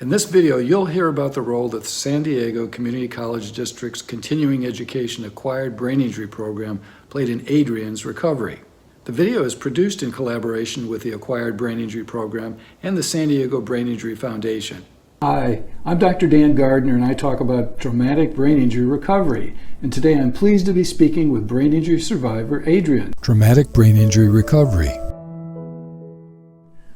In this video, you'll hear about the role that the San Diego Community College District's Continuing Education Acquired Brain Injury Program played in Adrian's recovery. The video is produced in collaboration with the Acquired Brain Injury Program and the San Diego Brain Injury Foundation. Hi, I'm Dr. Dan Gardner, and I talk about traumatic brain injury recovery. And today I'm pleased to be speaking with brain injury survivor Adrian. Traumatic brain injury recovery.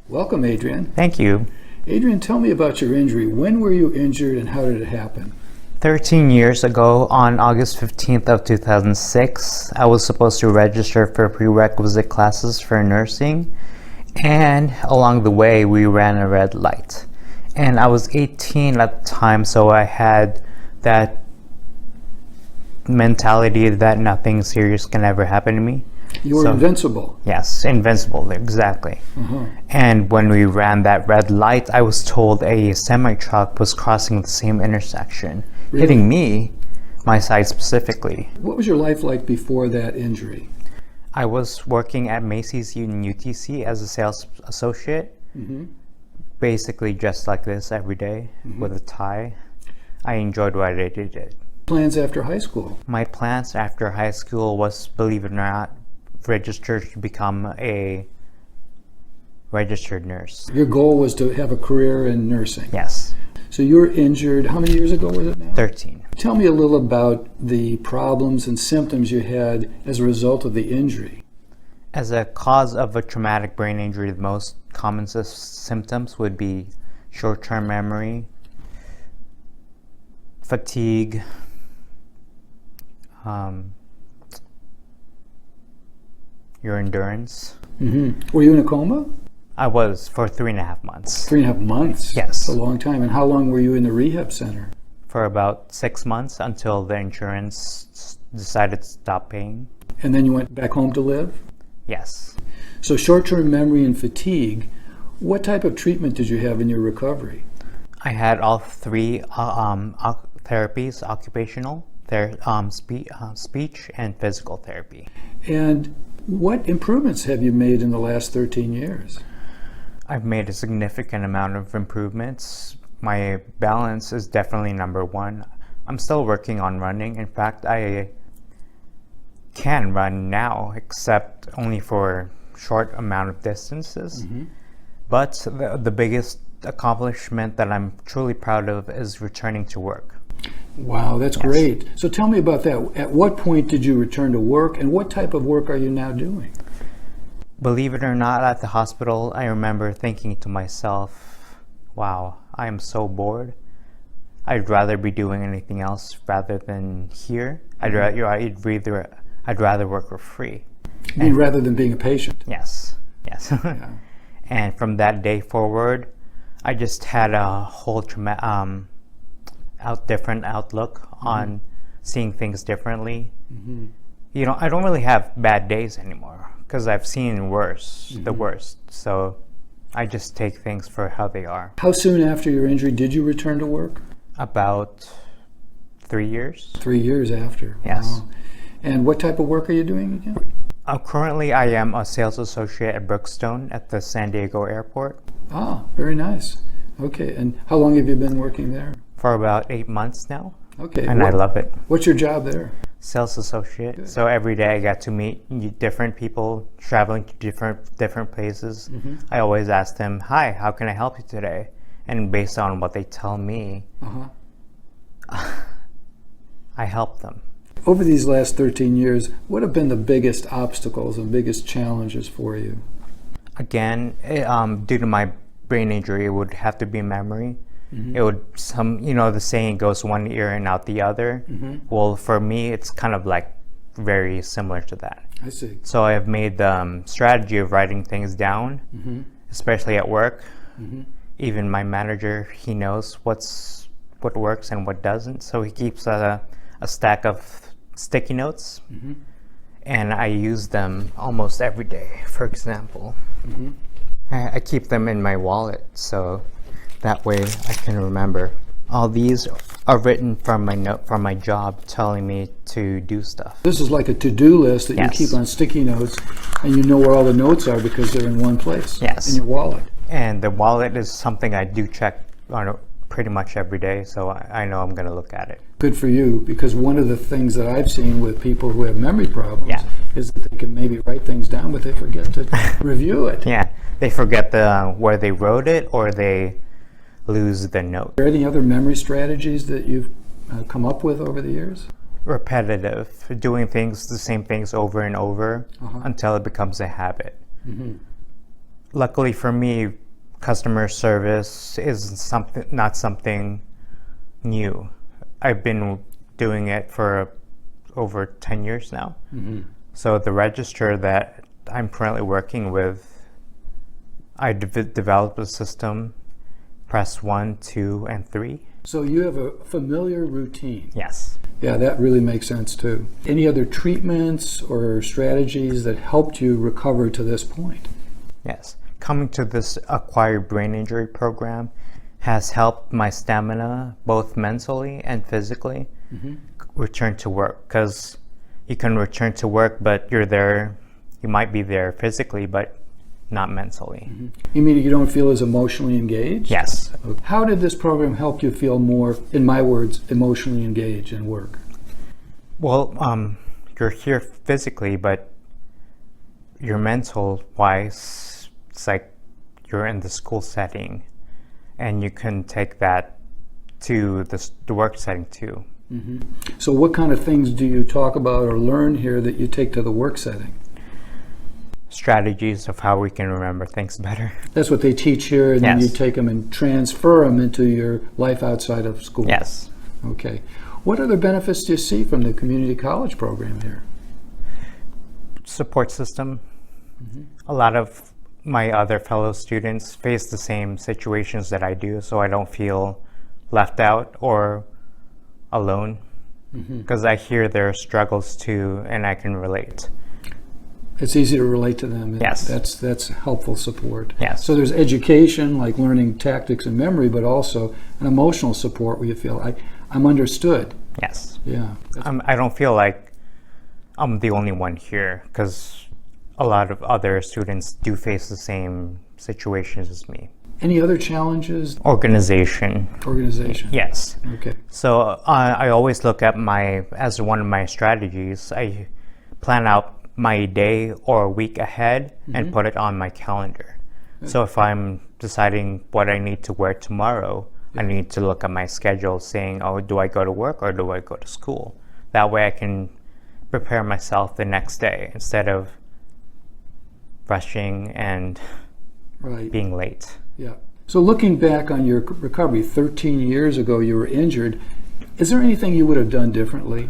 Welcome, Adrian. Thank you. Adrian, tell me about your injury. When were you injured and how did it happen? 13 years ago, on August 15th of 2006, I was supposed to register for prerequisite classes for nursing, and along the way we ran a red light. And I was 18 at the time, so I had that mentality that nothing serious can ever happen to me. You were invincible. Yes, invincible, exactly. And when we ran that red light, I was told a semi-truck was crossing the same intersection, hitting me, my side specifically. What was your life like before that injury? I was working at Macy's in UTC as a sales associate, basically just like this every day with a tie. I enjoyed what I did. Plans after high school? My plans after high school was, believe it or not, registered to become a registered nurse. Your goal was to have a career in nursing? Yes. So you were injured, how many years ago was it now? 13. Tell me a little about the problems and symptoms you had as a result of the injury. As a cause of a traumatic brain injury, the most common symptoms would be short-term memory, fatigue, your endurance. Were you in a coma? I was for 3.5 months. 3.5 months? Yes. That's a long time. And how long were you in the rehab center? For about 6 months until the insurance decided to stop paying. And then you went back home to live? Yes. So short-term memory and fatigue, what type of treatment did you have in your recovery? I had all three therapies: occupational, speech, and physical therapy. And what improvements have you made in the last 13 years? I've made a significant amount of improvements. My balance is definitely number one. I'm still working on running. In fact, I can run now, except only for short amount of distances. But the biggest accomplishment that I'm truly proud of is returning to work. Wow, that's great. So tell me about that. At what point did you return to work, and what type of work are you now doing? Believe it or not, at the hospital, I remember thinking to myself, wow, I am so bored. I'd rather be doing anything else rather than here. I'd rather work for free. You mean rather than being a patient? Yes, yes. Yeah. And from that day forward, I just had a whole different outlook on seeing things differently. You know, I don't really have bad days anymore because I've seen worse, the worst. So I just take things for how they are. How soon after your injury did you return to work? About 3 years. 3 years after. Yes. Wow. And what type of work are you doing again? Currently, I am a sales associate at Brookstone at the San Diego airport. Ah, very nice. Okay, and how long have you been working there? For about 8 months now. Okay. And I love it. What's your job there? Sales associate. Good. So every day I get to meet different people traveling to different places. I always ask them, hi, how can I help you today? And based on what they tell me, I help them. Over these last 13 years, what have been the biggest obstacles and biggest challenges for you? Again, due to my brain injury, it would have to be memory. It would, the saying goes one ear and out the other. Well, for me, it's kind of like very similar to that. I see. So I've made the strategy of writing things down, especially at work. Even my manager, he knows what works and what doesn't. So he keeps a stack of sticky notes, and I use them almost every day. For example, I keep them in my wallet, so that way I can remember. All these are written from my job, telling me to do stuff. This is like a to-do list that you keep on sticky notes, and you know where all the notes are because they're in one place. Yes. In your wallet. And the wallet is something I do check pretty much every day, so I know I'm going to look at it. Good for you, because one of the things that I've seen with people who have memory problems Yeah. is that they can maybe write things down, but they forget to review it. Yeah, they forget where they wrote it, or they lose the note. Are there any other memory strategies that you've come up with over the years? Repetitive, doing the same things over and over until it becomes a habit. Luckily for me, customer service is not something new. I've been doing it for over 10 years now. So the register that I'm currently working with, I developed a system, press 1, 2, and 3. So you have a familiar routine. Yes. Yeah, that really makes sense too. Any other treatments or strategies that helped you recover to this point? Yes. Coming to this acquired brain injury program has helped my stamina, both mentally and physically, return to work. Because you can return to work, but you might be there physically, but not mentally. You mean you don't feel as emotionally engaged? Yes. How did this program help you feel more, in my words, emotionally engaged in work? Well, you're here physically, but your mental wise, it's like you're in the school setting, and you can take that to the work setting too. So what kind of things do you talk about or learn here that you take to the work setting? Strategies of how we can remember things better. That's what they teach here, and then you Yes. take them and transfer them into your life outside of school. Yes. Okay. What other benefits do you see from the community college program here? Support system. A lot of my other fellow students face the same situations that I do, so I don't feel left out or alone, because I hear their struggles too, and I can relate. It's easy to relate to them. Yes. That's helpful support. Yes. So there's education, like learning tactics and memory, but also an emotional support where you feel, I'm understood. Yes. Yeah. I don't feel like I'm the only one here, because a lot of other students do face the same situations as me. Any other challenges? Organization. Yes. Okay. So I always look at as one of my strategies, I plan out my day or a week ahead and put it on my calendar. So if I'm deciding what I need to wear tomorrow, I need to look at my schedule saying, oh, do I go to work or do I go to school? That way I can prepare myself the next day instead of rushing and being late. Yeah. So looking back on your recovery, 13 years ago you were injured. Is there anything you would have done differently?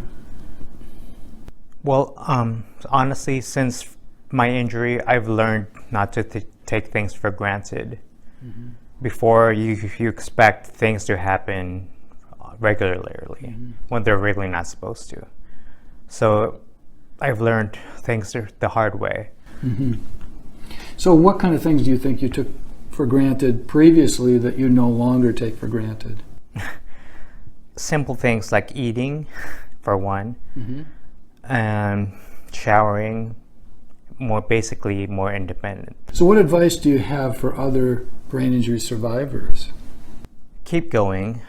Well, honestly, since my injury, I've learned not to take things for granted. Before, you expect things to happen regularly when they're really not supposed to. So I've learned things the hard way. So what kind of things do you think you took for granted previously that you no longer take for granted? Simple things like eating, for one, and showering, basically more independent. So what advice do you have for other brain injury survivors? Keep going.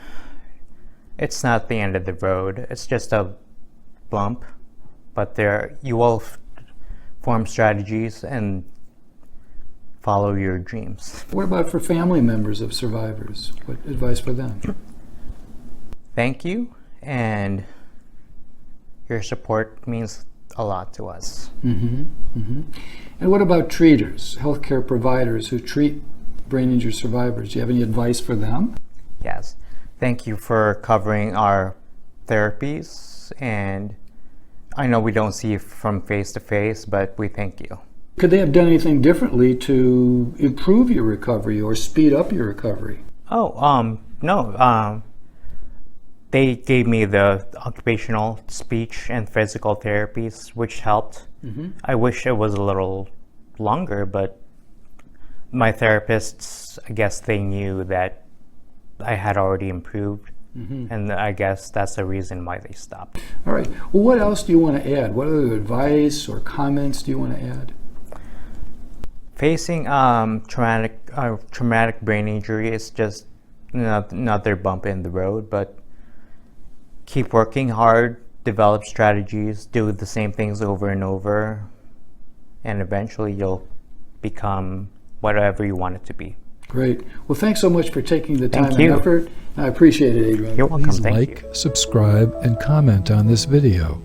It's not the end of the road. It's just a bump, but you will form strategies and follow your dreams. What about for family members of survivors? What advice for them? Thank you, and your support means a lot to us. And what about treaters, healthcare providers who treat brain injury survivors? Do you have any advice for them? Yes. Thank you for covering our therapies, and I know we don't see you from face to face, but we thank you. Could they have done anything differently to improve your recovery or speed up your recovery? No. They gave me the occupational, speech, and physical therapies, which helped. I wish it was a little longer, but my therapists, I guess they knew that I had already improved, and I guess that's the reason why they stopped. All right. Well, what else do you want to add? What other advice or comments do you want to add? Facing traumatic brain injury is just another bump in the road, but keep working hard, develop strategies, do the same things over and over, and eventually you'll become whatever you want it to be. Great. Well, thanks so much for taking the time Thank and you. effort. I appreciate it, Adrian. You're welcome. Please Thank like, you. subscribe, and comment on this video.